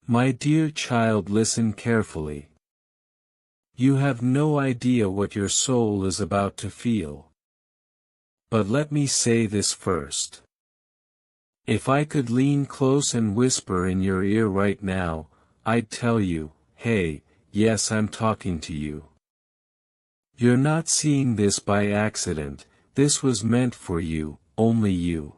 My dear child, listen carefully. You have no idea what your soul is about to feel. But let me say this first. If I could lean close and whisper in your ear right now, I'd tell you, hey, yes, I'm talking to you. You're not seeing this by accident, this was meant for you, only you.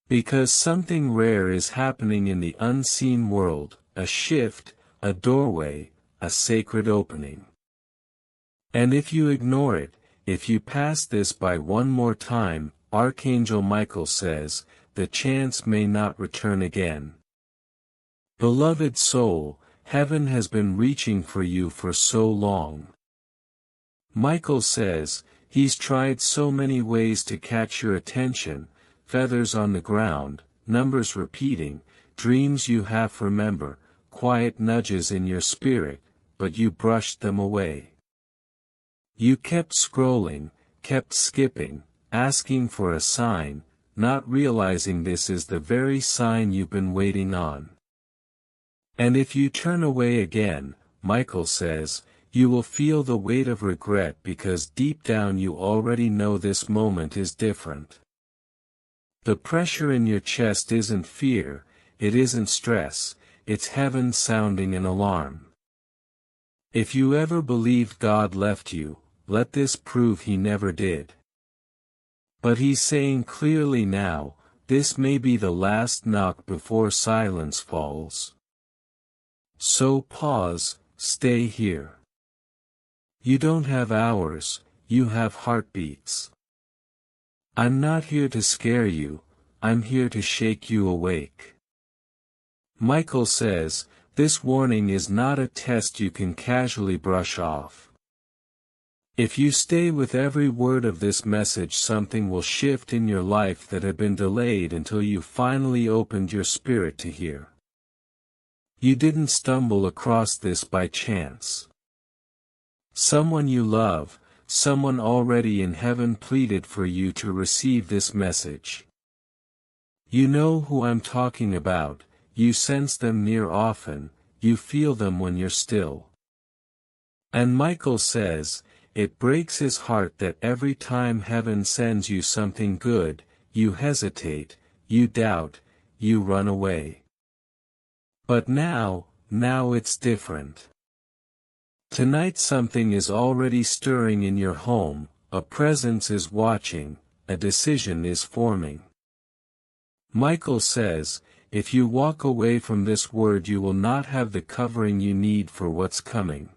Because something rare is happening in the unseen world, a shift, a doorway, a sacred opening. And if you ignore it, if you pass this by one more time, Archangel Michael says, the chance may not return again. Beloved soul, heaven has been reaching for you for so long. Michael says, he's tried so many ways to catch your attention, feathers on the ground, numbers repeating, dreams you half remember, quiet nudges in your spirit, but you brushed them away. You kept scrolling, kept skipping, asking for a sign, not realizing this is the very sign you've been waiting on. And if you turn away again, Michael says, you will feel the weight of regret because deep down you already know this moment is different. The pressure in your chest isn't fear, it isn't stress, it's heaven sounding an alarm. If you ever believed God left you, let this prove he never did. But he's saying clearly now, this may be the last knock before silence falls. So pause, stay here. You don't have hours, you have heartbeats. I'm not here to scare you, I'm here to shake you awake. Michael says, this warning is not a test you can casually brush off. If you stay with every word of this message, something will shift in your life that had been delayed until you finally opened your spirit to hear. You didn't stumble across this by chance. Someone you love, someone already in heaven pleaded for you to receive this message. You know who I'm talking about, you sense them near often, you feel them when you're still. And Michael says, it breaks his heart that every time heaven sends you something good, you hesitate, you doubt, you run away. But now it's different. Tonight something is already stirring in your home, a presence is watching, a decision is forming. Michael says, if you walk away from this word you will not have the covering you need for what's coming.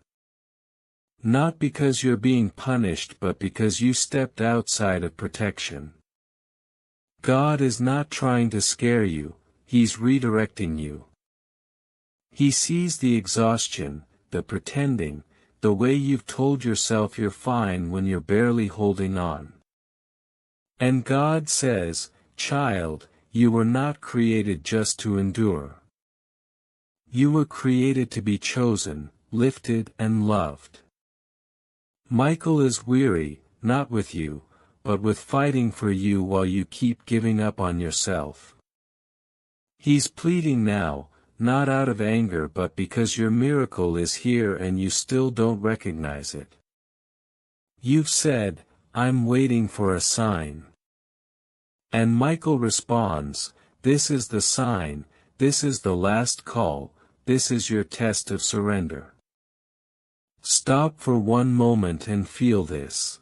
Not because you're being punished but because you stepped outside of protection. God is not trying to scare you, He's redirecting you. He sees the exhaustion, the pretending, the way you've told yourself you're fine when you're barely holding on. And God says, child, you were not created just to endure. You were created to be chosen, lifted and loved. Michael is weary, not with you, but with fighting for you while you keep giving up on yourself. He's pleading now, not out of anger but because your miracle is here and you still don't recognize it. You've said, I'm waiting for a sign. And Michael responds, this is the sign, this is the last call, this is your test of surrender. Stop for one moment and feel this.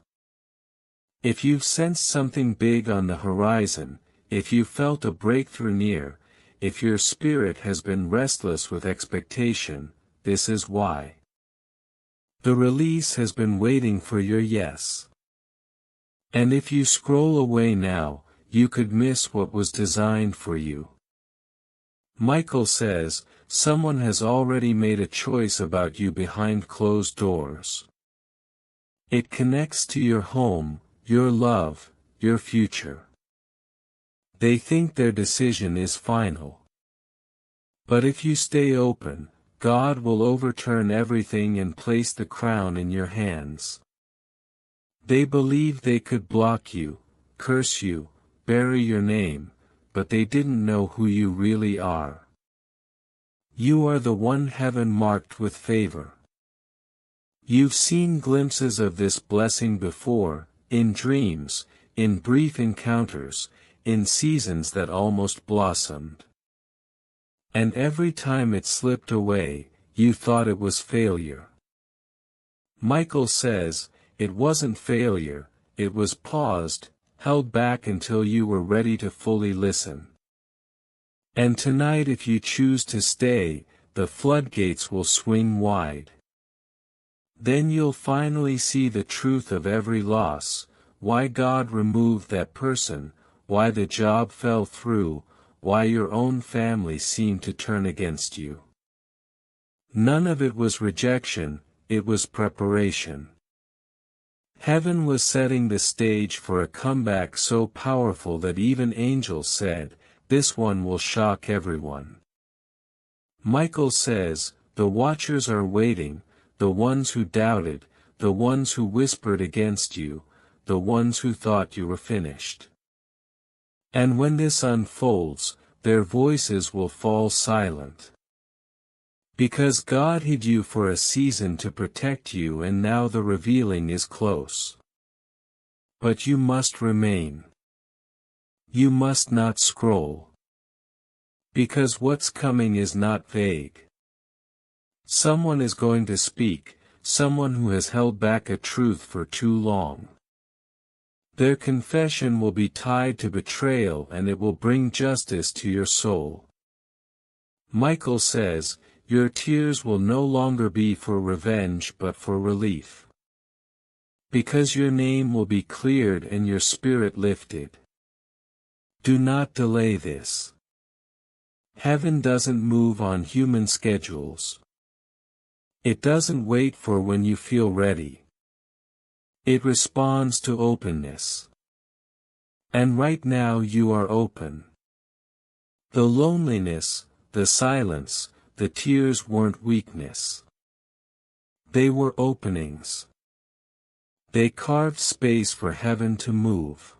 If you've sensed something big on the horizon, if you felt a breakthrough near, if your spirit has been restless with expectation, this is why. The release has been waiting for your yes. And if you scroll away now, you could miss what was designed for you. Michael says, someone has already made a choice about you behind closed doors. It connects to your home, your love, your future. They think their decision is final. But if you stay open, God will overturn everything and place the crown in your hands. They believe they could block you, curse you, bury your name, but they didn't know who you really are. You are the one heaven marked with favor. You've seen glimpses of this blessing before, in dreams, in brief encounters, in seasons that almost blossomed. And every time it slipped away, you thought it was failure. Michael says, it wasn't failure, it was paused, held back until you were ready to fully listen. And tonight, if you choose to stay, the floodgates will swing wide. Then you'll finally see the truth of every loss, why God removed that person, why the job fell through, why your own family seemed to turn against you. None of it was rejection, it was preparation. Heaven was setting the stage for a comeback so powerful that even angels said, "This one will shock everyone." Michael says, the watchers are waiting, the ones who doubted, the ones who whispered against you, the ones who thought you were finished. And when this unfolds, their voices will fall silent. Because God hid you for a season to protect you, and now the revealing is close. But you must remain. You must not scroll. Because what's coming is not vague. Someone is going to speak, someone who has held back a truth for too long. Their confession will be tied to betrayal, and it will bring justice to your soul. Michael says, your tears will no longer be for revenge but for relief. Because your name will be cleared and your spirit lifted. Do not delay this. Heaven doesn't move on human schedules. It doesn't wait for when you feel ready. It responds to openness. And right now you are open. The loneliness, the silence, the tears weren't weakness. They were openings. They carved space for heaven to move.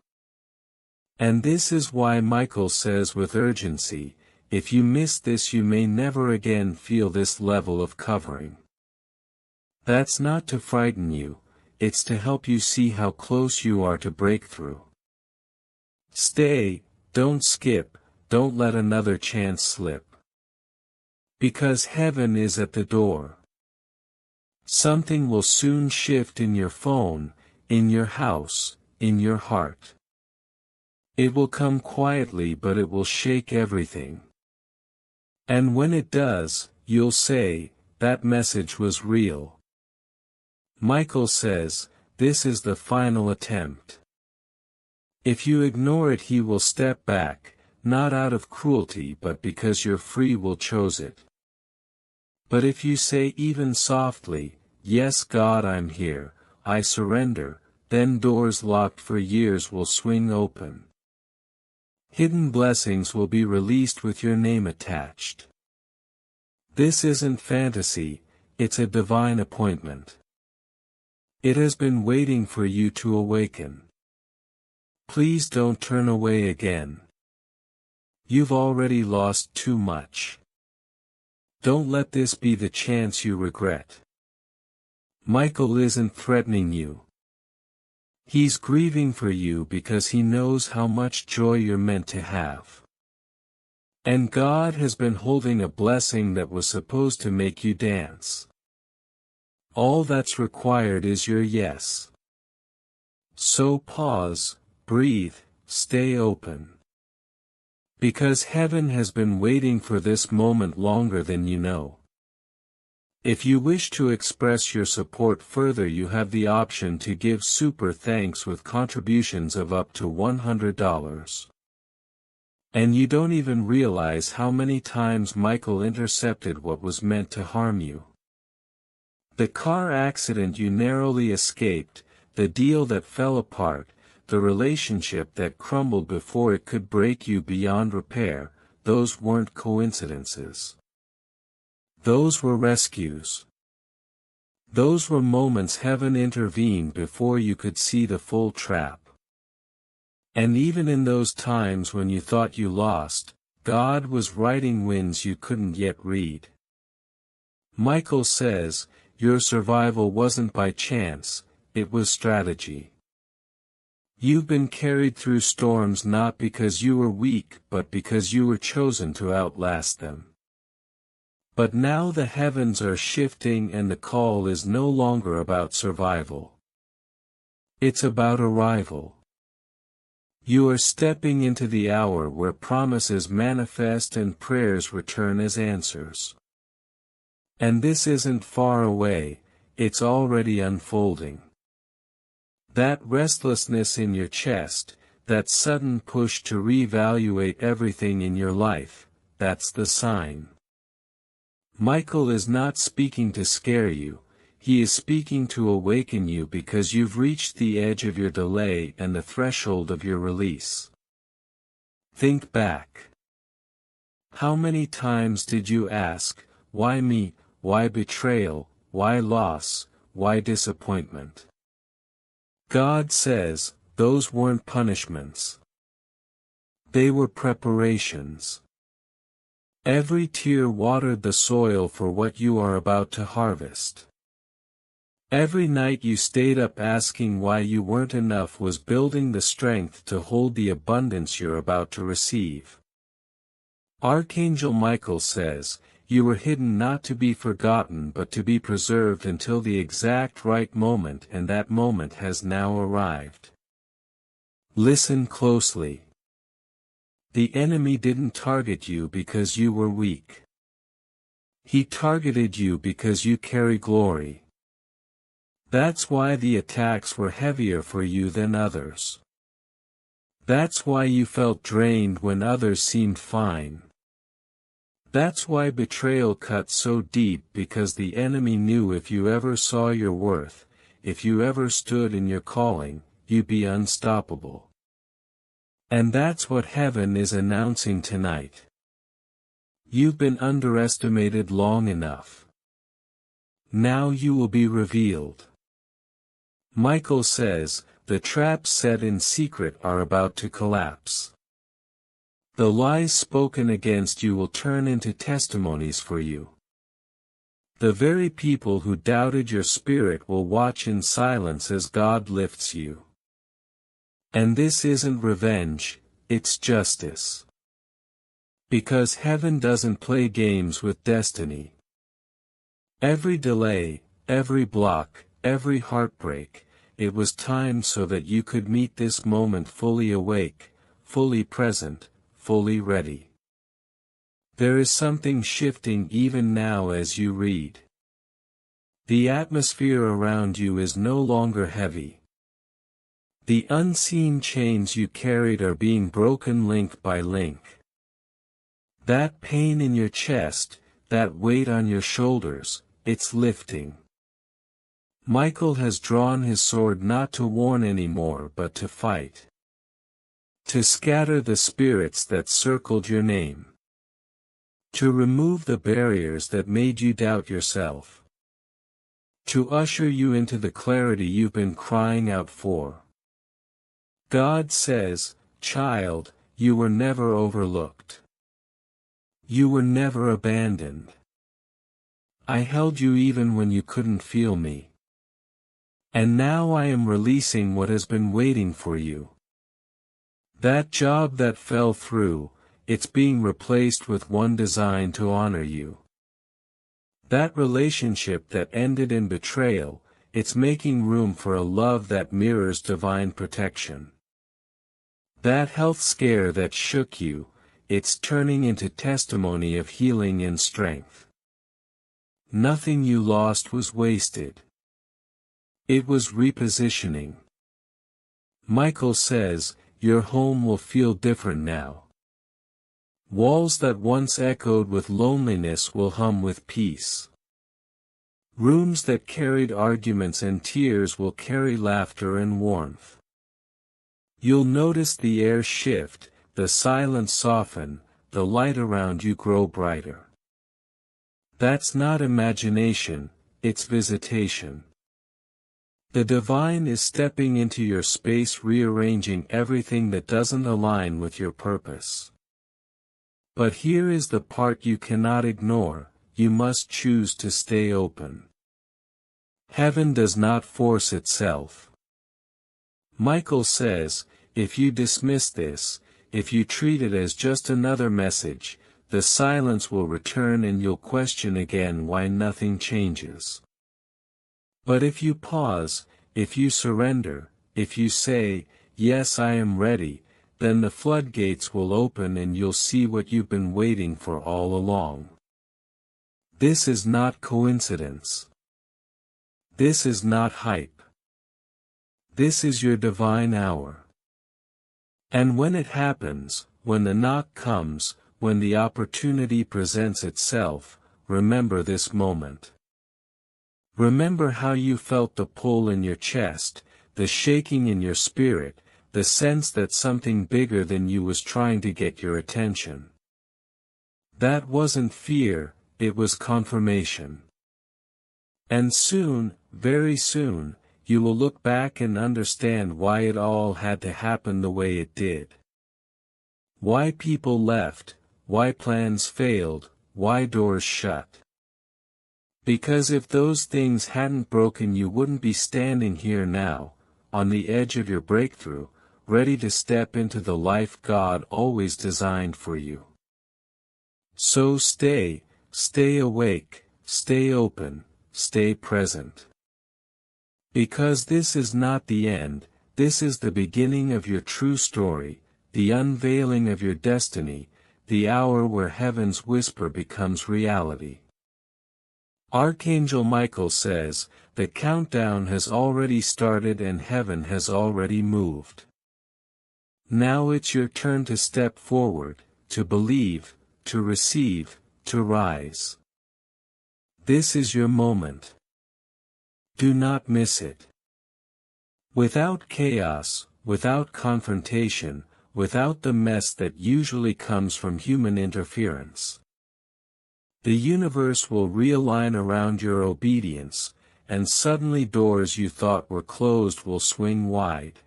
And this is why Michael says with urgency, if you miss this you may never again feel this level of covering. That's not to frighten you, it's to help you see how close you are to breakthrough. Stay, don't skip, don't let another chance slip. Because heaven is at the door. Something will soon shift in your phone, in your house, in your heart. It will come quietly but it will shake everything. And when it does, you'll say, that message was real. Michael says, this is the final attempt. If you ignore it he will step back, not out of cruelty but because your free will chose it. But if you say even softly, yes God I'm here, I surrender, then doors locked for years will swing open. Hidden blessings will be released with your name attached. This isn't fantasy, it's a divine appointment. It has been waiting for you to awaken. Please don't turn away again. You've already lost too much. Don't let this be the chance you regret. Michael isn't threatening you. He's grieving for you because he knows how much joy you're meant to have. And God has been holding a blessing that was supposed to make you dance. All that's required is your yes. So pause, breathe, stay open. Because heaven has been waiting for this moment longer than you know. If you wish to express your support further you have the option to give super thanks with contributions of up to $100. And you don't even realize how many times Michael intercepted what was meant to harm you. The car accident you narrowly escaped, the deal that fell apart, the relationship that crumbled before it could break you beyond repair, those weren't coincidences. Those were rescues. Those were moments heaven intervened before you could see the full trap. And even in those times when you thought you lost, God was writing winds you couldn't yet read. Michael says, your survival wasn't by chance, it was strategy. You've been carried through storms not because you were weak but because you were chosen to outlast them. But now the heavens are shifting and the call is no longer about survival. It's about arrival. You are stepping into the hour where promises manifest and prayers return as answers. And this isn't far away, it's already unfolding. That restlessness in your chest, that sudden push to reevaluate everything in your life, that's the sign. Michael is not speaking to scare you, he is speaking to awaken you because you've reached the edge of your delay and the threshold of your release. Think back. How many times did you ask, why me, why betrayal, why loss, why disappointment? God says, those weren't punishments. They were preparations. Every tear watered the soil for what you are about to harvest. Every night you stayed up asking why you weren't enough was building the strength to hold the abundance you're about to receive. Archangel Michael says, you were hidden not to be forgotten but to be preserved until the exact right moment, and that moment has now arrived. Listen closely. The enemy didn't target you because you were weak. He targeted you because you carry glory. That's why the attacks were heavier for you than others. That's why you felt drained when others seemed fine. That's why betrayal cut so deep, because the enemy knew if you ever saw your worth, if you ever stood in your calling, you'd be unstoppable. And that's what heaven is announcing tonight. You've been underestimated long enough. Now you will be revealed. Michael says, the traps set in secret are about to collapse. The lies spoken against you will turn into testimonies for you. The very people who doubted your spirit will watch in silence as God lifts you. And this isn't revenge, it's justice. Because heaven doesn't play games with destiny. Every delay, every block, every heartbreak, it was timed so that you could meet this moment fully awake, fully present, fully ready. There is something shifting even now as you read. The atmosphere around you is no longer heavy. The unseen chains you carried are being broken link by link. That pain in your chest, that weight on your shoulders, it's lifting. Michael has drawn his sword not to warn anymore but to fight. To scatter the spirits that circled your name. To remove the barriers that made you doubt yourself. To usher you into the clarity you've been crying out for. God says, child, you were never overlooked. You were never abandoned. I held you even when you couldn't feel me. And now I am releasing what has been waiting for you. That job that fell through, it's being replaced with one designed to honor you. That relationship that ended in betrayal, it's making room for a love that mirrors divine protection. That health scare that shook you, it's turning into testimony of healing and strength. Nothing you lost was wasted. It was repositioning. Michael says, your home will feel different now. Walls that once echoed with loneliness will hum with peace. Rooms that carried arguments and tears will carry laughter and warmth. You'll notice the air shift, the silence soften, the light around you grow brighter. That's not imagination, it's visitation. The divine is stepping into your space, rearranging everything that doesn't align with your purpose. But here is the part you cannot ignore: you must choose to stay open. Heaven does not force itself. Michael says, if you dismiss this, if you treat it as just another message, the silence will return and you'll question again why nothing changes. But if you pause, if you surrender, if you say, yes, I am ready, then the floodgates will open and you'll see what you've been waiting for all along. This is not coincidence. This is not hype. This is your divine hour. And when it happens, when the knock comes, when the opportunity presents itself, remember this moment. Remember how you felt the pull in your chest, the shaking in your spirit, the sense that something bigger than you was trying to get your attention. That wasn't fear, it was confirmation. And soon, very soon, you will look back and understand why it all had to happen the way it did. Why people left, why plans failed, why doors shut. Because if those things hadn't broken, you wouldn't be standing here now, on the edge of your breakthrough, ready to step into the life God always designed for you. So stay awake, stay open, stay present. Because this is not the end, this is the beginning of your true story, the unveiling of your destiny, the hour where heaven's whisper becomes reality. Archangel Michael says, the countdown has already started and heaven has already moved. Now it's your turn to step forward, to believe, to receive, to rise. This is your moment. Do not miss it. Without chaos, without confrontation, without the mess that usually comes from human interference, the universe will realign around your obedience, and suddenly doors you thought were closed will swing wide.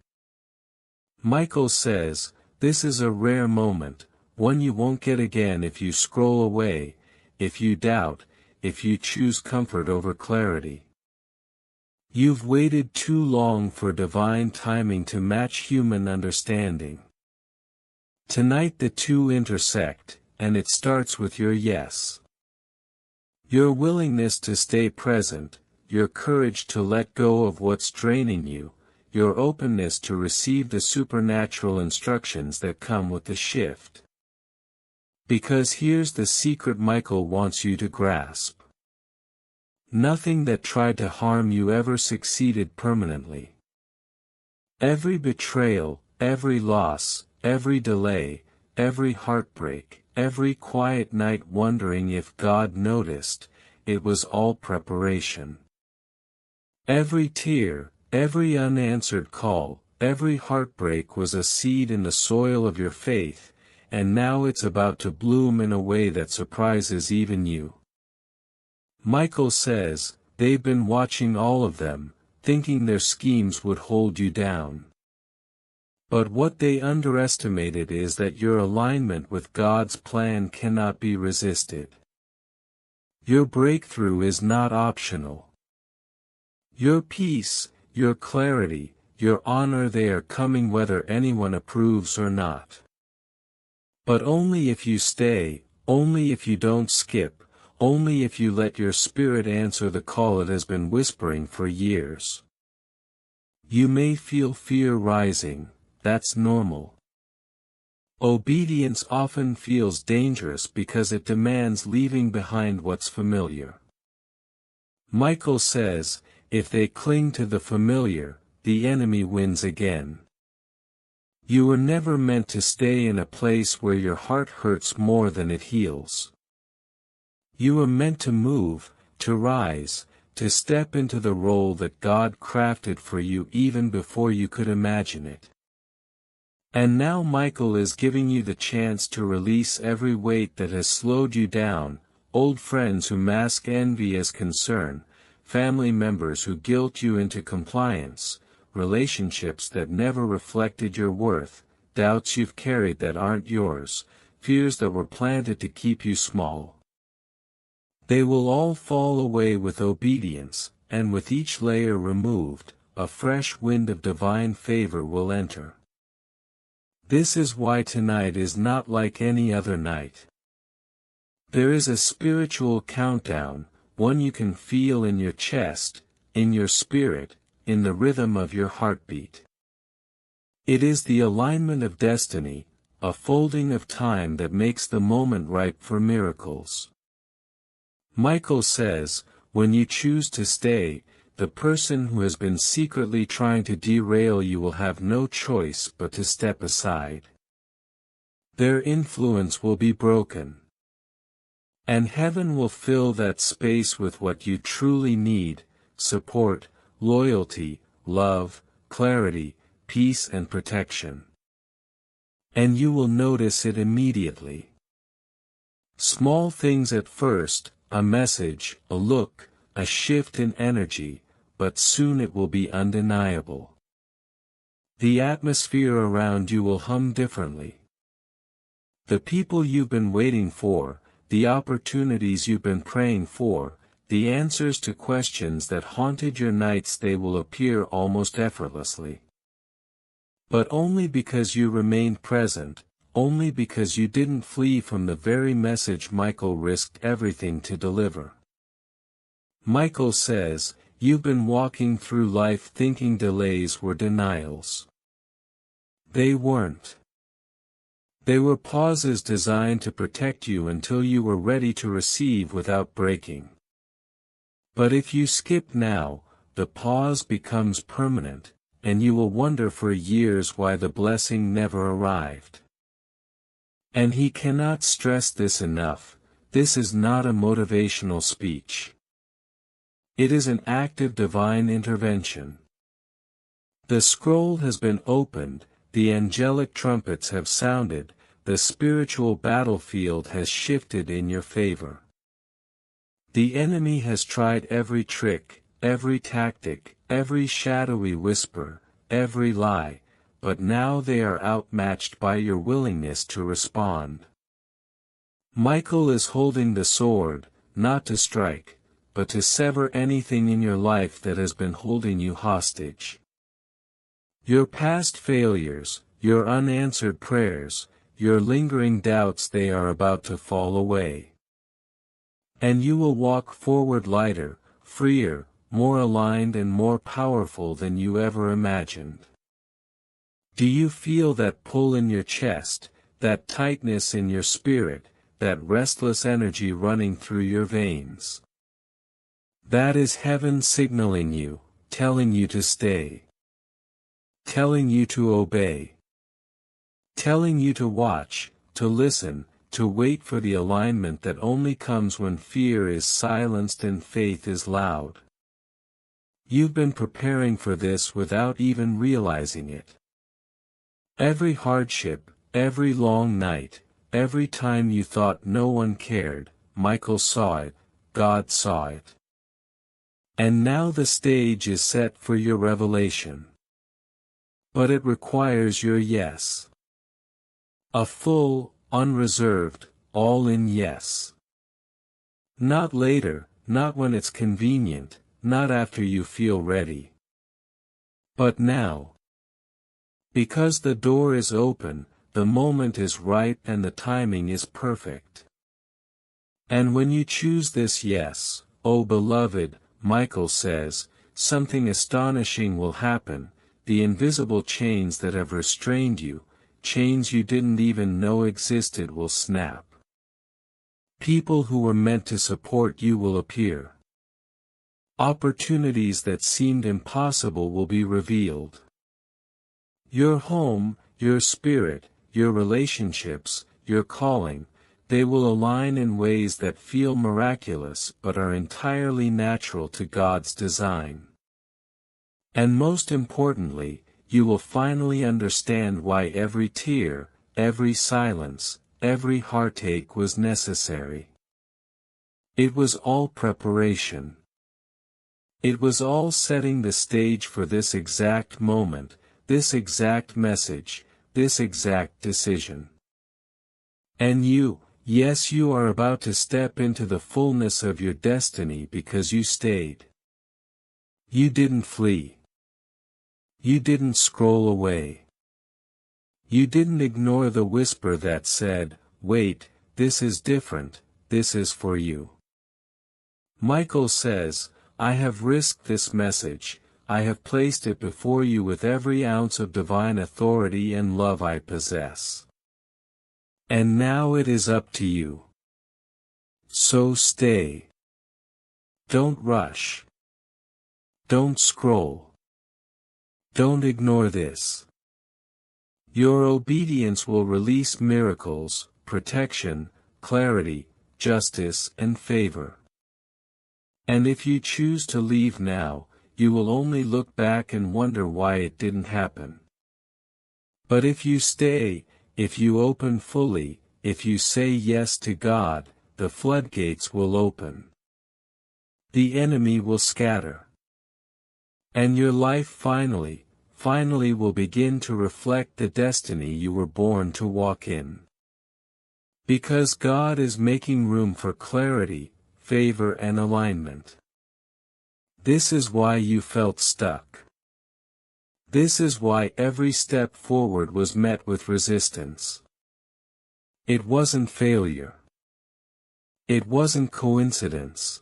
Michael says, this is a rare moment, one you won't get again if you scroll away, if you doubt, if you choose comfort over clarity. You've waited too long for divine timing to match human understanding. Tonight the two intersect, and it starts with your yes. Your willingness to stay present, your courage to let go of what's draining you, your openness to receive the supernatural instructions that come with the shift. Because here's the secret Michael wants you to grasp. Nothing that tried to harm you ever succeeded permanently. Every betrayal, every loss, every delay, every heartbreak, every quiet night wondering if God noticed, it was all preparation. Every tear, every unanswered call, every heartbreak was a seed in the soil of your faith, and now it's about to bloom in a way that surprises even you. Michael says, they've been watching all of them, thinking their schemes would hold you down. But what they underestimated is that your alignment with God's plan cannot be resisted. Your breakthrough is not optional. Your peace, your clarity, your honor, they are coming whether anyone approves or not. But only if you stay, only if you don't skip, only if you let your spirit answer the call it has been whispering for years. You may feel fear rising, that's normal. Obedience often feels dangerous because it demands leaving behind what's familiar. Michael says, if they cling to the familiar, the enemy wins again. You were never meant to stay in a place where your heart hurts more than it heals. You were meant to move, to rise, to step into the role that God crafted for you even before you could imagine it. And now Michael is giving you the chance to release every weight that has slowed you down, old friends who mask envy as concern, family members who guilt you into compliance, relationships that never reflected your worth, doubts you've carried that aren't yours, fears that were planted to keep you small. They will all fall away with obedience, and with each layer removed, a fresh wind of divine favor will enter. This is why tonight is not like any other night. There is a spiritual countdown, one you can feel in your chest, in your spirit, in the rhythm of your heartbeat. It is the alignment of destiny, a folding of time that makes the moment ripe for miracles. Michael says, when you choose to stay, the person who has been secretly trying to derail you will have no choice but to step aside. Their influence will be broken. And heaven will fill that space with what you truly need: support, loyalty, love, clarity, peace and protection. And you will notice it immediately. Small things at first, a message, a look, a shift in energy, but soon it will be undeniable. The atmosphere around you will hum differently. The people you've been waiting for, the opportunities you've been praying for, the answers to questions that haunted your nights, they will appear almost effortlessly. But only because you remained present, only because you didn't flee from the very message Michael risked everything to deliver. Michael says, you've been walking through life thinking delays were denials. They weren't. They were pauses designed to protect you until you were ready to receive without breaking. But if you skip now, the pause becomes permanent, and you will wonder for years why the blessing never arrived. And he cannot stress this enough: this is not a motivational speech. It is an active divine intervention. The scroll has been opened, the angelic trumpets have sounded, the spiritual battlefield has shifted in your favor. The enemy has tried every trick, every tactic, every shadowy whisper, every lie, but now they are outmatched by your willingness to respond. Michael is holding the sword, not to strike, but to sever anything in your life that has been holding you hostage. Your past failures, your unanswered prayers, your lingering doubts, they are about to fall away. And you will walk forward lighter, freer, more aligned and more powerful than you ever imagined. Do you feel that pull in your chest, that tightness in your spirit, that restless energy running through your veins? That is heaven signaling you, telling you to stay. Telling you to obey. Telling you to watch, to listen, to wait for the alignment that only comes when fear is silenced and faith is loud. You've been preparing for this without even realizing it. Every hardship, every long night, every time you thought no one cared, Michael saw it, God saw it. And now the stage is set for your revelation. But it requires your yes. A full, unreserved, all-in yes. Not later, not when it's convenient, not after you feel ready. But now. Because the door is open, the moment is right and the timing is perfect. And when you choose this yes, oh beloved, Michael says, something astonishing will happen. The invisible chains that have restrained you, chains you didn't even know existed, will snap. People who were meant to support you will appear. Opportunities that seemed impossible will be revealed. Your home, your spirit, your relationships, your calling, they will align in ways that feel miraculous but are entirely natural to God's design. And most importantly, you will finally understand why every tear, every silence, every heartache was necessary. It was all preparation. It was all setting the stage for this exact moment, this exact message, this exact decision. And you, yes, you are about to step into the fullness of your destiny because you stayed. You didn't flee. You didn't scroll away. You didn't ignore the whisper that said, "Wait, this is different, this is for you." Michael says, "I have risked this message, I have placed it before you with every ounce of divine authority and love I possess. And now it is up to you. So stay. Don't rush. Don't scroll. Don't ignore this. Your obedience will release miracles, protection, clarity, justice, and favor. And if you choose to leave now, you will only look back and wonder why it didn't happen. But if you stay, if you open fully, if you say yes to God, the floodgates will open. The enemy will scatter. And your life finally will begin to reflect the destiny you were born to walk in. Because God is making room for clarity, favor and alignment. This is why you felt stuck. This is why every step forward was met with resistance. It wasn't failure. It wasn't coincidence.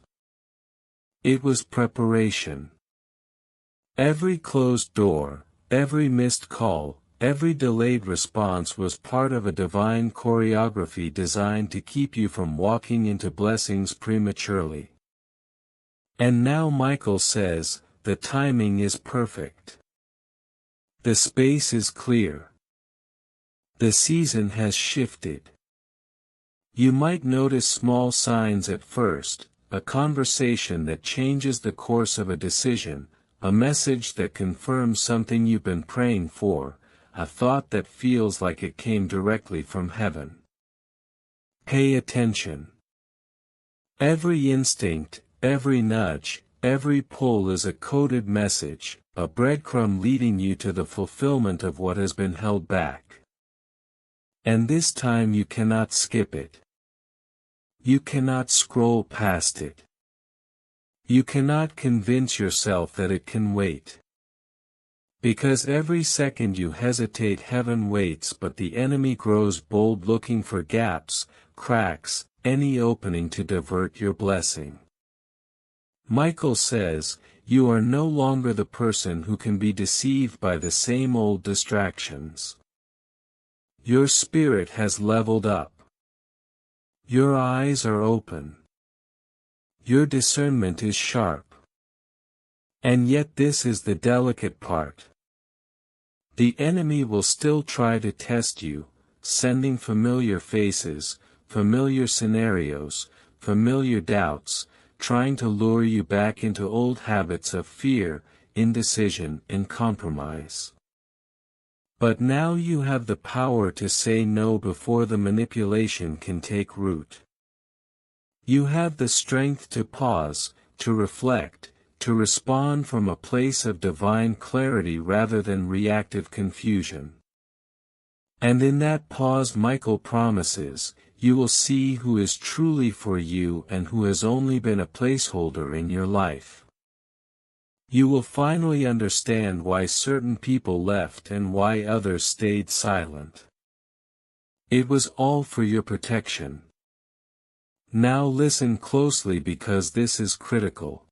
It was preparation. Every closed door, every missed call, every delayed response was part of a divine choreography designed to keep you from walking into blessings prematurely. And now Michael says, the timing is perfect. The space is clear. The season has shifted. You might notice small signs at first, a conversation that changes the course of a decision, a message that confirms something you've been praying for, a thought that feels like it came directly from heaven. Pay attention. Every instinct, every nudge, every pull is a coded message, a breadcrumb leading you to the fulfillment of what has been held back. And this time you cannot skip it. You cannot scroll past it. You cannot convince yourself that it can wait. Because every second you hesitate, heaven waits, but the enemy grows bold, looking for gaps, cracks, any opening to divert your blessing. Michael says, you are no longer the person who can be deceived by the same old distractions. Your spirit has leveled up. Your eyes are open. Your discernment is sharp. And yet this is the delicate part. The enemy will still try to test you, sending familiar faces, familiar scenarios, familiar doubts, trying to lure you back into old habits of fear, indecision, and compromise. But now you have the power to say no before the manipulation can take root. You have the strength to pause, to reflect, to respond from a place of divine clarity rather than reactive confusion. And in that pause, Michael promises, you will see who is truly for you and who has only been a placeholder in your life. You will finally understand why certain people left and why others stayed silent. It was all for your protection. Now listen closely because this is critical.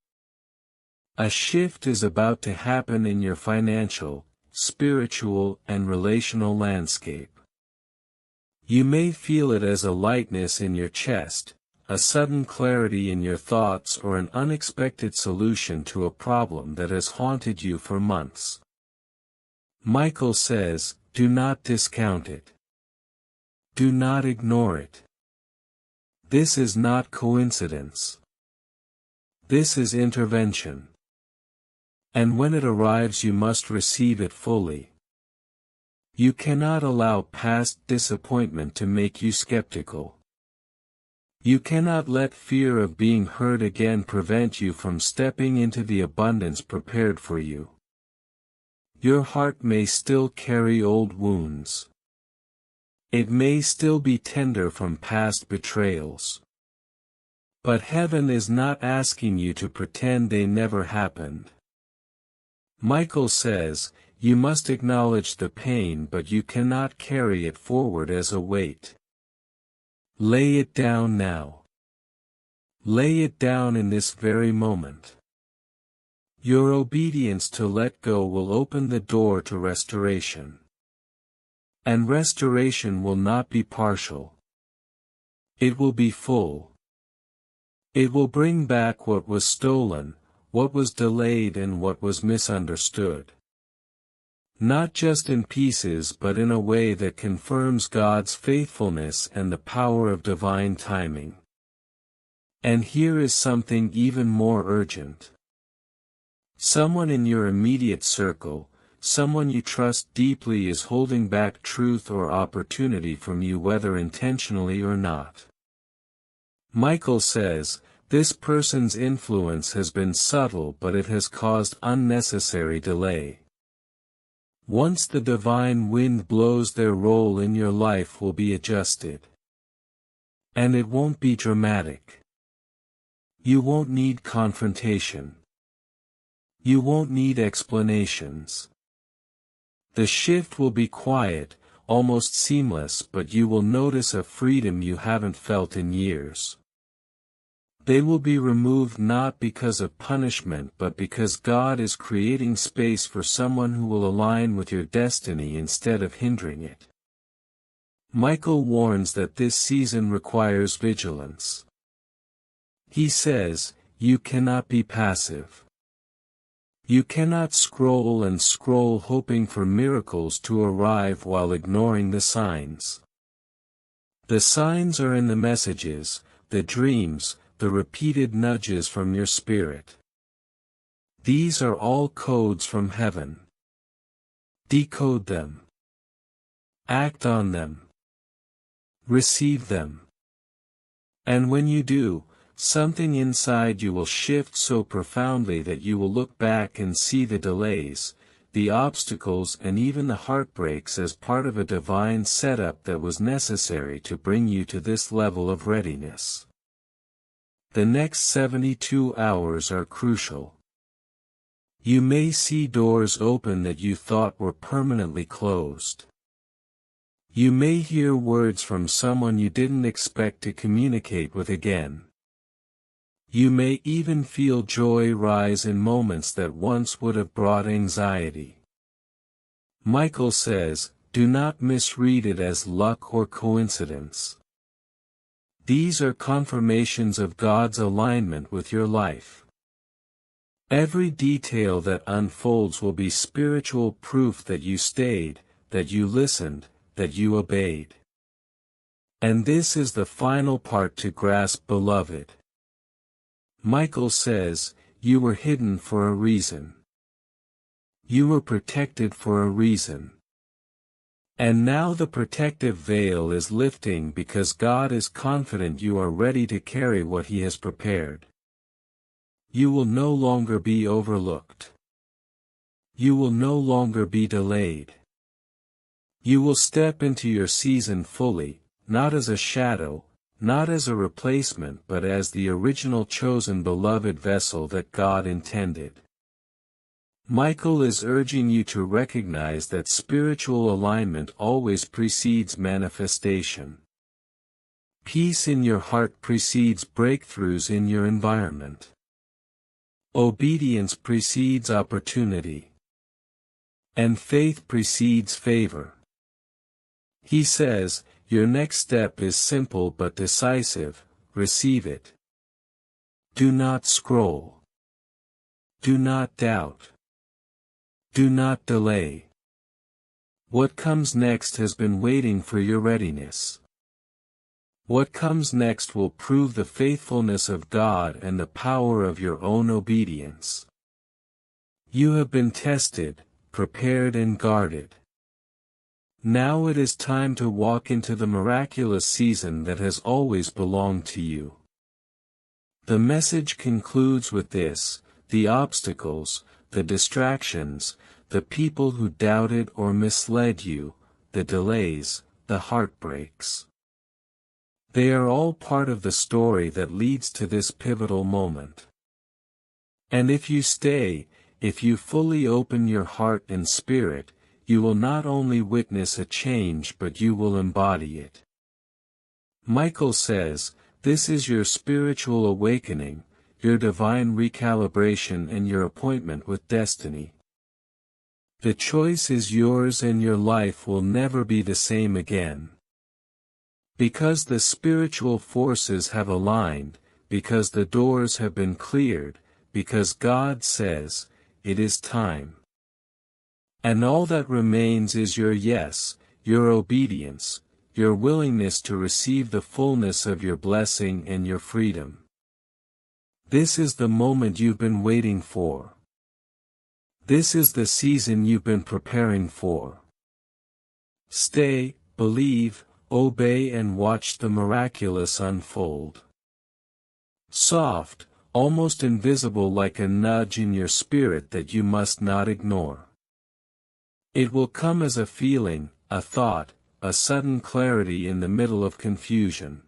A shift is about to happen in your financial, spiritual, and relational landscape. You may feel it as a lightness in your chest, a sudden clarity in your thoughts, or an unexpected solution to a problem that has haunted you for months. Michael says, do not discount it. Do not ignore it. This is not coincidence. This is intervention. And when it arrives, you must receive it fully. You cannot allow past disappointment to make you skeptical. You cannot let fear of being hurt again prevent you from stepping into the abundance prepared for you. Your heart may still carry old wounds. It may still be tender from past betrayals. But heaven is not asking you to pretend they never happened. Michael says, you must acknowledge the pain, but you cannot carry it forward as a weight. Lay it down now. Lay it down in this very moment. Your obedience to let go will open the door to restoration. And restoration will not be partial. It will be full. It will bring back what was stolen, what was delayed, and what was misunderstood. Not just in pieces, but in a way that confirms God's faithfulness and the power of divine timing. And here is something even more urgent. Someone in your immediate circle, someone you trust deeply, is holding back truth or opportunity from you, whether intentionally or not. Michael says, this person's influence has been subtle, but it has caused unnecessary delay. Once the divine wind blows, their role in your life will be adjusted. And it won't be dramatic. You won't need confrontation. You won't need explanations. The shift will be quiet, almost seamless, but you will notice a freedom you haven't felt in years. They will be removed not because of punishment, but because God is creating space for someone who will align with your destiny instead of hindering it. Michael warns that this season requires vigilance. He says, you cannot be passive. You cannot scroll and scroll hoping for miracles to arrive while ignoring the signs. The signs are in the messages, the dreams, the repeated nudges from your spirit. These are all codes from heaven. Decode them. Act on them. Receive them. And when you do, something inside you will shift so profoundly that you will look back and see the delays, the obstacles, and even the heartbreaks as part of a divine setup that was necessary to bring you to this level of readiness. The next 72 hours are crucial. You may see doors open that you thought were permanently closed. You may hear words from someone you didn't expect to communicate with again. You may even feel joy rise in moments that once would have brought anxiety. Michael says, do not misread it as luck or coincidence. These are confirmations of God's alignment with your life. Every detail that unfolds will be spiritual proof that you stayed, that you listened, that you obeyed. And this is the final part to grasp, beloved. Michael says, you were hidden for a reason. You were protected for a reason. And now the protective veil is lifting because God is confident you are ready to carry what He has prepared. You will no longer be overlooked. You will no longer be delayed. You will step into your season fully, not as a shadow, not as a replacement, but as the original chosen beloved vessel that God intended. Michael is urging you to recognize that spiritual alignment always precedes manifestation. Peace in your heart precedes breakthroughs in your environment. Obedience precedes opportunity. And faith precedes favor. He says, your next step is simple but decisive, receive it. Do not scroll. Do not doubt. Do not delay. What comes next has been waiting for your readiness. What comes next will prove the faithfulness of God and the power of your own obedience. You have been tested, prepared, and guarded. Now it is time to walk into the miraculous season that has always belonged to you. The message concludes with this: the obstacles, the distractions, the people who doubted or misled you, the delays, the heartbreaks. They are all part of the story that leads to this pivotal moment. And if you stay, if you fully open your heart and spirit, you will not only witness a change but you will embody it. Michael says, this is your spiritual awakening, your divine recalibration and your appointment with destiny. The choice is yours and your life will never be the same again. Because the spiritual forces have aligned, because the doors have been cleared, because God says, it is time. And all that remains is your yes, your obedience, your willingness to receive the fullness of your blessing and your freedom. This is the moment you've been waiting for. This is the season you've been preparing for. Stay, believe, obey and watch the miraculous unfold. Soft, almost invisible like a nudge in your spirit that you must not ignore. It will come as a feeling, a thought, a sudden clarity in the middle of confusion.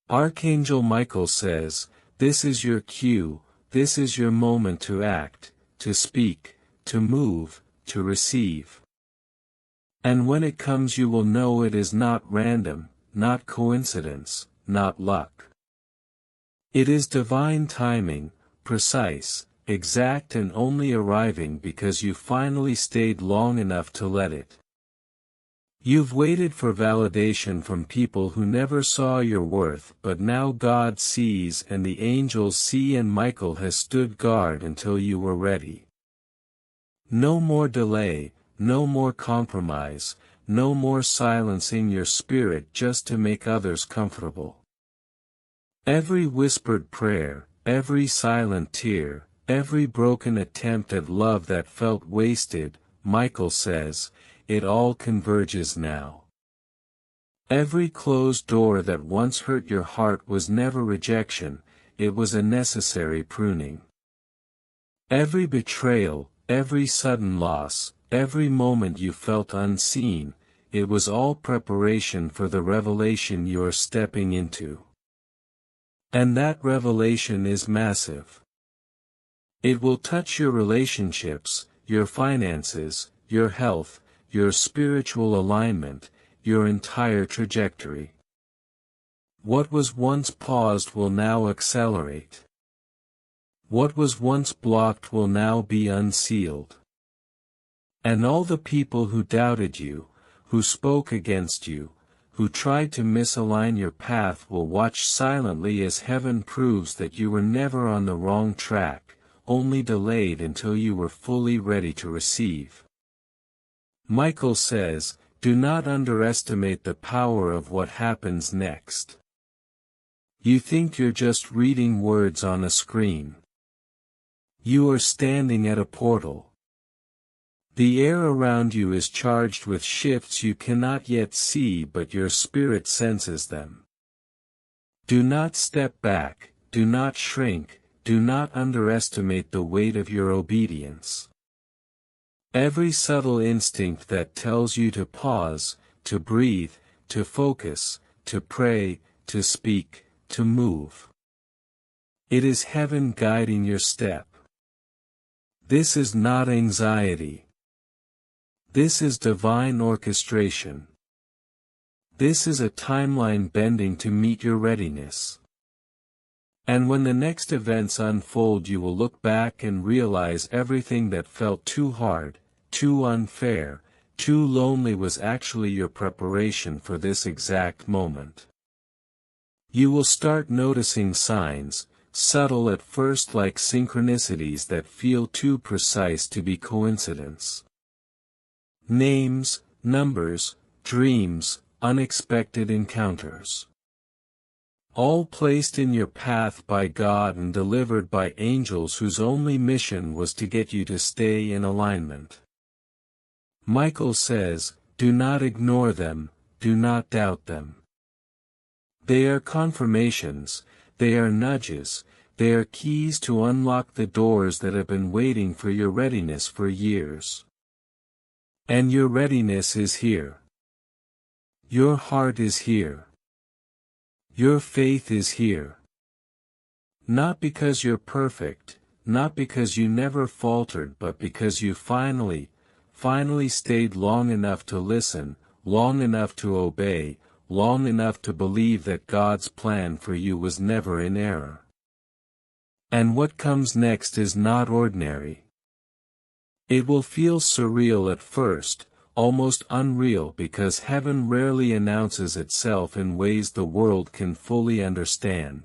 Archangel Michael says, this is your cue, this is your moment to act, to speak, to move, to receive. And when it comes you will know it is not random, not coincidence, not luck. It is divine timing, precise, exact and only arriving because you finally stayed long enough to let it. You've waited for validation from people who never saw your worth but now God sees and the angels see and Michael has stood guard until you were ready. No more delay, no more compromise, no more silencing your spirit just to make others comfortable. Every whispered prayer, every silent tear, every broken attempt at love that felt wasted, Michael says, it all converges now. Every closed door that once hurt your heart was never rejection, it was a necessary pruning. Every betrayal, every sudden loss, every moment you felt unseen, it was all preparation for the revelation you're stepping into. And that revelation is massive. It will touch your relationships, your finances, your health, your spiritual alignment, your entire trajectory. What was once paused will now accelerate. What was once blocked will now be unsealed. And all the people who doubted you, who spoke against you, who tried to misalign your path will watch silently as heaven proves that you were never on the wrong track, only delayed until you were fully ready to receive. Michael says, do not underestimate the power of what happens next. You think you're just reading words on a screen. You are standing at a portal. The air around you is charged with shifts you cannot yet see but your spirit senses them. Do not step back, do not shrink, do not underestimate the weight of your obedience. Every subtle instinct that tells you to pause, to breathe, to focus, to pray, to speak, to move. It is heaven guiding your step. This is not anxiety. This is divine orchestration. This is a timeline bending to meet your readiness. And when the next events unfold you will look back and realize everything that felt too hard, too unfair, too lonely was actually your preparation for this exact moment. You will start noticing signs, subtle at first like synchronicities that feel too precise to be coincidence. Names, numbers, dreams, unexpected encounters. All placed in your path by God and delivered by angels whose only mission was to get you to stay in alignment. Michael says, do not ignore them, do not doubt them. They are confirmations, they are nudges, they are keys to unlock the doors that have been waiting for your readiness for years. And your readiness is here. Your heart is here. Your faith is here. Not because you're perfect, not because you never faltered, but because you finally stayed long enough to listen, long enough to obey, long enough to believe that God's plan for you was never in error. And what comes next is not ordinary. It will feel surreal at first, almost unreal, because heaven rarely announces itself in ways the world can fully understand.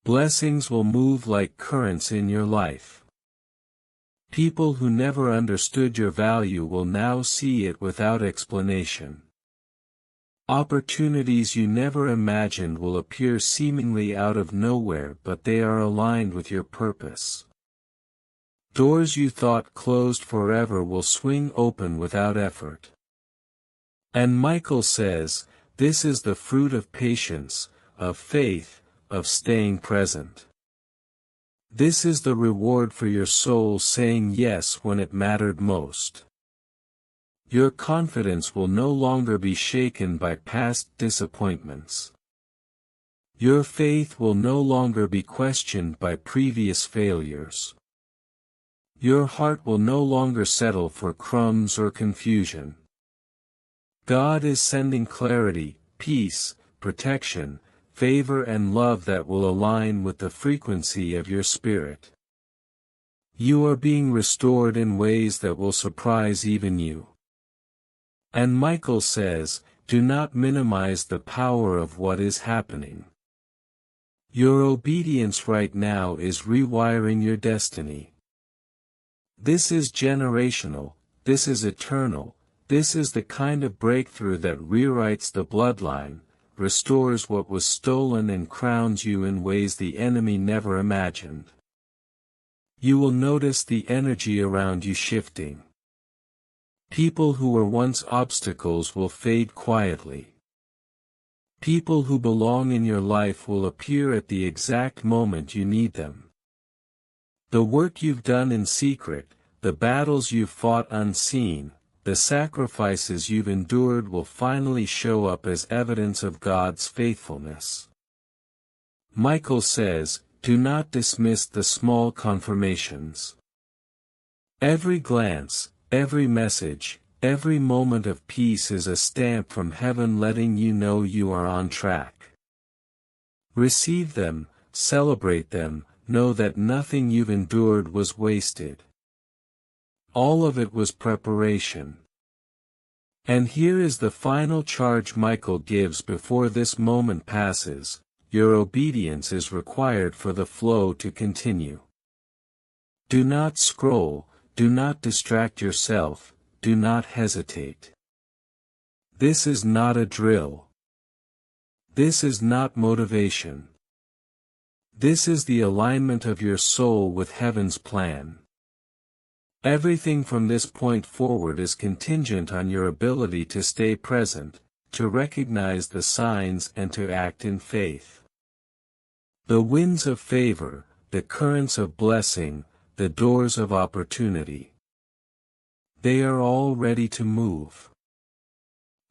Blessings will move like currents in your life. People who never understood your value will now see it without explanation. Opportunities you never imagined will appear seemingly out of nowhere, but they are aligned with your purpose. Doors you thought closed forever will swing open without effort. And Michael says, this is the fruit of patience, of faith, of staying present. This is the reward for your soul saying yes when it mattered most. Your confidence will no longer be shaken by past disappointments. Your faith will no longer be questioned by previous failures. Your heart will no longer settle for crumbs or confusion. God is sending clarity, peace, protection, favor and love that will align with the frequency of your spirit. You are being restored in ways that will surprise even you. And Michael says, do not minimize the power of what is happening. Your obedience right now is rewiring your destiny. This is generational, this is eternal, this is the kind of breakthrough that rewrites the bloodline, restores what was stolen and crowns you in ways the enemy never imagined. You will notice the energy around you shifting. People who were once obstacles will fade quietly. People who belong in your life will appear at the exact moment you need them. The work you've done in secret, the battles you've fought unseen, the sacrifices you've endured will finally show up as evidence of God's faithfulness. Michael says, do not dismiss the small confirmations. Every glance, every message, every moment of peace is a stamp from heaven letting you know you are on track. Receive them, celebrate them, know that nothing you've endured was wasted. All of it was preparation. And here is the final charge Michael gives before this moment passes: your obedience is required for the flow to continue. Do not scroll, do not distract yourself, do not hesitate. This is not a drill. This is not motivation. This is the alignment of your soul with heaven's plan. Everything from this point forward is contingent on your ability to stay present, to recognize the signs and to act in faith. The winds of favor, the currents of blessing, the doors of opportunity. They are all ready to move.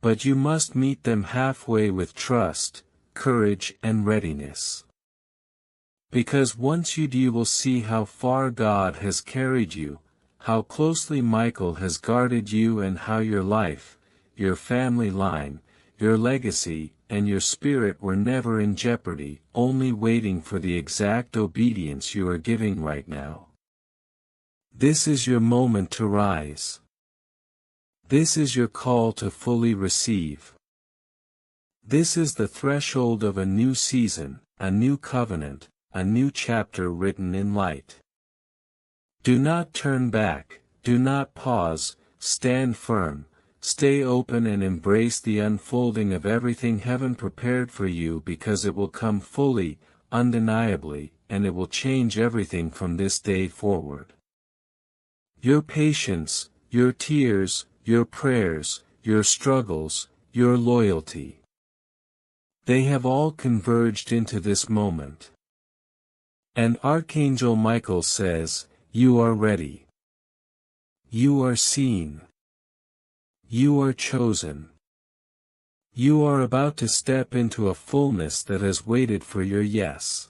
But you must meet them halfway with trust, courage and readiness. Because once you do, you will see how far God has carried you, how closely Michael has guarded you, and how your life, your family line, your legacy, and your spirit were never in jeopardy, only waiting for the exact obedience you are giving right now. This is your moment to rise. This is your call to fully receive. This is the threshold of a new season, a new covenant, a new chapter written in light. Do not turn back, do not pause, stand firm, stay open and embrace the unfolding of everything heaven prepared for you, because it will come fully, undeniably, and it will change everything from this day forward. Your patience, your tears, your prayers, your struggles, your loyalty. They have all converged into this moment. And Archangel Michael says, you are ready. You are seen. You are chosen. You are about to step into a fullness that has waited for your yes.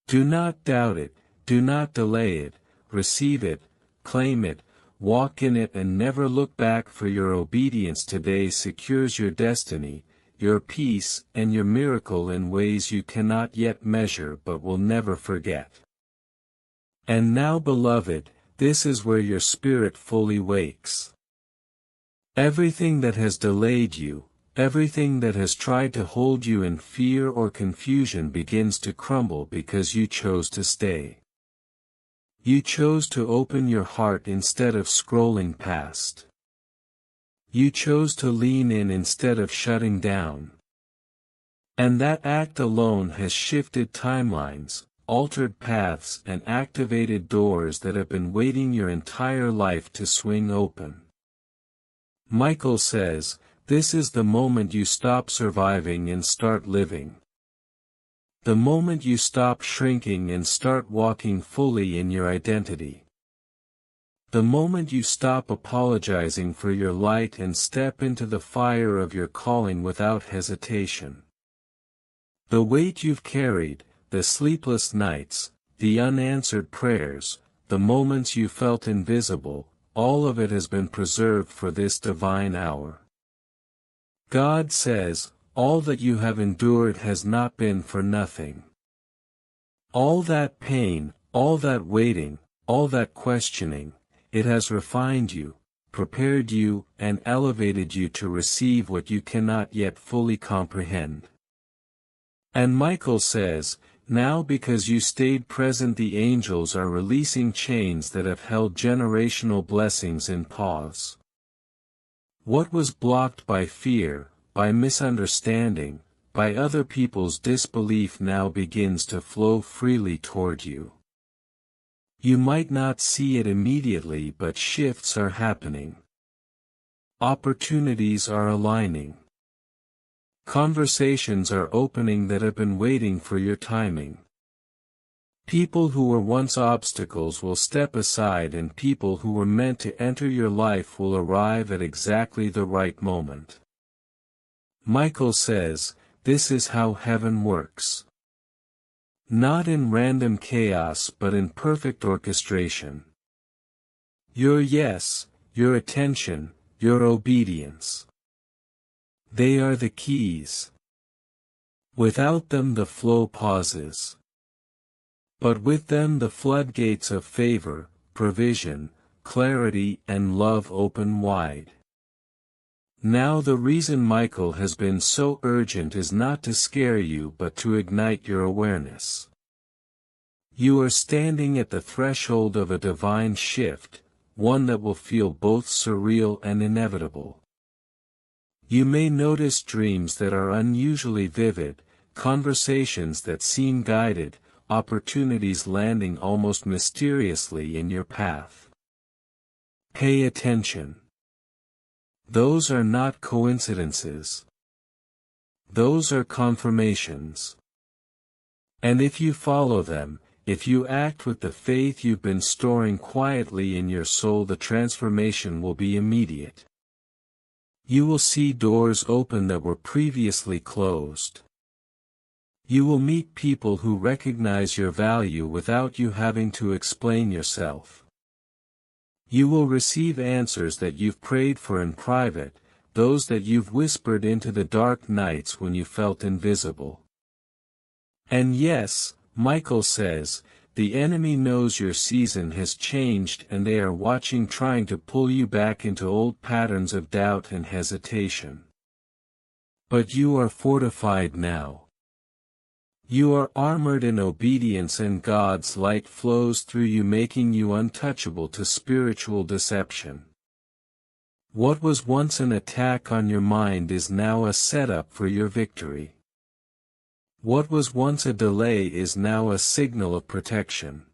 Do not doubt it, do not delay it, receive it, claim it, walk in it and never look back, for your obedience today secures your destiny, your peace and your miracle in ways you cannot yet measure but will never forget. And now, beloved, this is where your spirit fully wakes. Everything that has delayed you, everything that has tried to hold you in fear or confusion begins to crumble because you chose to stay. You chose to open your heart instead of scrolling past. You chose to lean in instead of shutting down. And that act alone has shifted timelines, altered paths and activated doors that have been waiting your entire life to swing open. Michael says, this is the moment you stop surviving and start living. The moment you stop shrinking and start walking fully in your identity. The moment you stop apologizing for your light and step into the fire of your calling without hesitation. The weight you've carried, the sleepless nights, the unanswered prayers, the moments you felt invisible, all of it has been preserved for this divine hour. God says, all that you have endured has not been for nothing. All that pain, all that waiting, all that questioning, it has refined you, prepared you, and elevated you to receive what you cannot yet fully comprehend. And Michael says, now because you stayed present, the angels are releasing chains that have held generational blessings in pause. What was blocked by fear, by misunderstanding, by other people's disbelief now begins to flow freely toward you. You might not see it immediately, but shifts are happening. Opportunities are aligning. Conversations are opening that have been waiting for your timing. People who were once obstacles will step aside, and people who were meant to enter your life will arrive at exactly the right moment. Michael says, this is how heaven works. Not in random chaos but in perfect orchestration. Your yes, your attention, your obedience. They are the keys. Without them the flow pauses. But with them the floodgates of favor, provision, clarity and love open wide. Now the reason Michael has been so urgent is not to scare you but to ignite your awareness. You are standing at the threshold of a divine shift, one that will feel both surreal and inevitable. You may notice dreams that are unusually vivid, conversations that seem guided, opportunities landing almost mysteriously in your path. Pay attention. Those are not coincidences. Those are confirmations. And if you follow them, if you act with the faith you've been storing quietly in your soul, the transformation will be immediate. You will see doors open that were previously closed. You will meet people who recognize your value without you having to explain yourself. You will receive answers that you've prayed for in private, those that you've whispered into the dark nights when you felt invisible. And yes, Michael says, the enemy knows your season has changed and they are watching, trying to pull you back into old patterns of doubt and hesitation. But you are fortified now. You are armored in obedience and God's light flows through you, making you untouchable to spiritual deception. What was once an attack on your mind is now a setup for your victory. What was once a delay is now a signal of protection.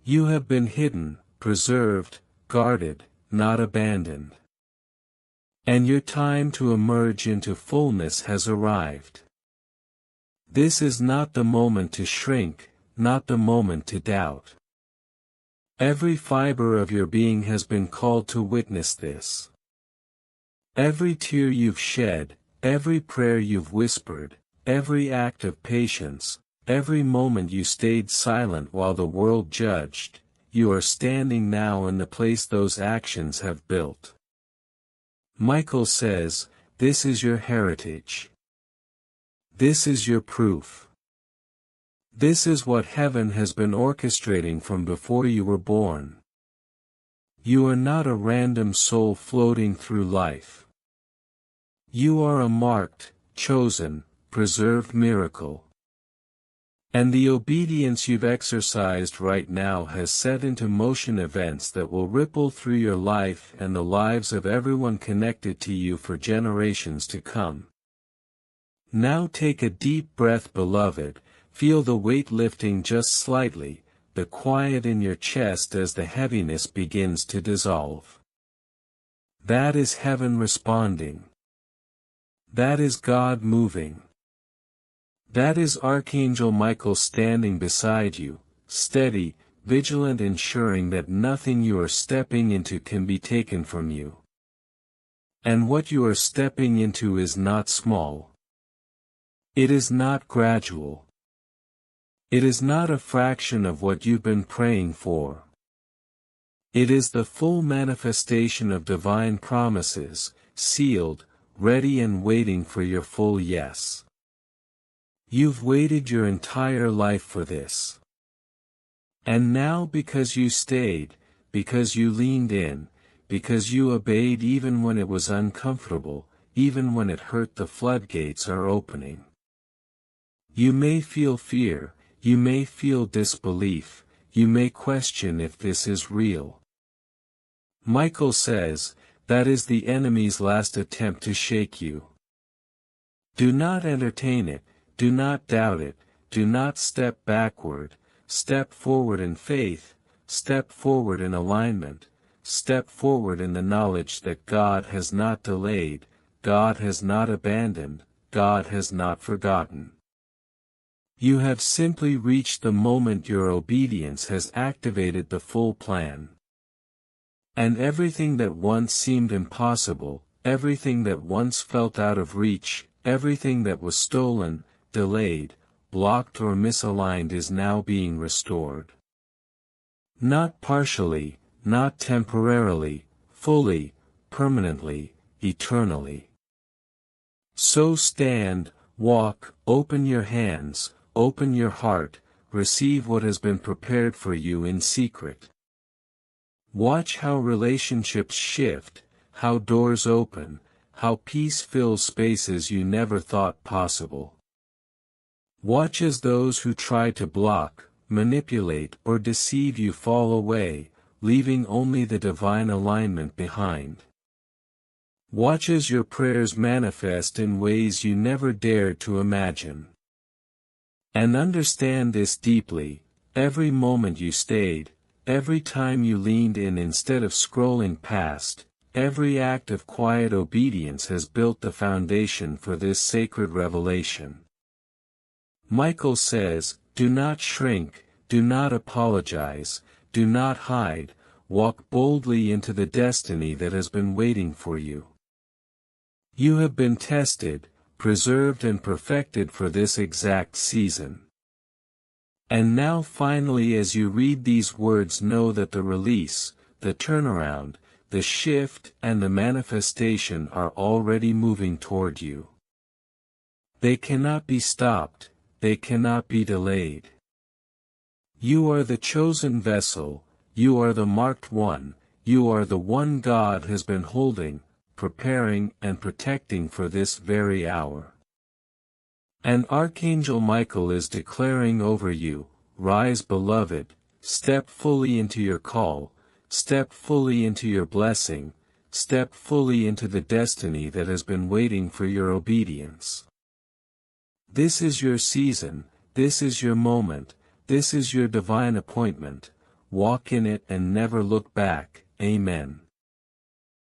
You have been hidden, preserved, guarded, not abandoned. And your time to emerge into fullness has arrived. This is not the moment to shrink, not the moment to doubt. Every fiber of your being has been called to witness this. Every tear you've shed, every prayer you've whispered, every act of patience, every moment you stayed silent while the world judged, you are standing now in the place those actions have built. Michael says, this is your heritage. This is your proof. This is what heaven has been orchestrating from before you were born. You are not a random soul floating through life. You are a marked, chosen, preserved miracle. And the obedience you've exercised right now has set into motion events that will ripple through your life and the lives of everyone connected to you for generations to come. Now take a deep breath, beloved, feel the weight lifting just slightly, the quiet in your chest as the heaviness begins to dissolve. That is heaven responding. That is God moving. That is Archangel Michael standing beside you, steady, vigilant, ensuring that nothing you are stepping into can be taken from you. And what you are stepping into is not small. It is not gradual. It is not a fraction of what you've been praying for. It is the full manifestation of divine promises, sealed, ready and waiting for your full yes. You've waited your entire life for this. And now, because you stayed, because you leaned in, because you obeyed even when it was uncomfortable, even when it hurt, the floodgates are opening. You may feel fear, you may feel disbelief, you may question if this is real. Michael says, that is the enemy's last attempt to shake you. Do not entertain it. Do not doubt it, do not step backward, step forward in faith, step forward in alignment, step forward in the knowledge that God has not delayed, God has not abandoned, God has not forgotten. You have simply reached the moment your obedience has activated the full plan. And everything that once seemed impossible, everything that once felt out of reach, everything that was stolen, delayed, blocked or misaligned is now being restored. Not partially, not temporarily, fully, permanently, eternally. So stand, walk, open your hands, open your heart, receive what has been prepared for you in secret. Watch how relationships shift, how doors open, how peace fills spaces you never thought possible. Watch as those who try to block, manipulate or deceive you fall away, leaving only the divine alignment behind. Watch as your prayers manifest in ways you never dared to imagine. And understand this deeply, every moment you stayed, every time you leaned in instead of scrolling past, every act of quiet obedience has built the foundation for this sacred revelation. Michael says, do not shrink, do not apologize, do not hide, walk boldly into the destiny that has been waiting for you. You have been tested, preserved and perfected for this exact season. And now finally, as you read these words, know that the release, the turnaround, the shift and the manifestation are already moving toward you. They cannot be stopped. They cannot be delayed. You are the chosen vessel, you are the marked one, you are the one God has been holding, preparing and protecting for this very hour. And Archangel Michael is declaring over you, rise beloved, step fully into your call, step fully into your blessing, step fully into the destiny that has been waiting for your obedience. This is your season, this is your moment, this is your divine appointment, walk in it and never look back. Amen.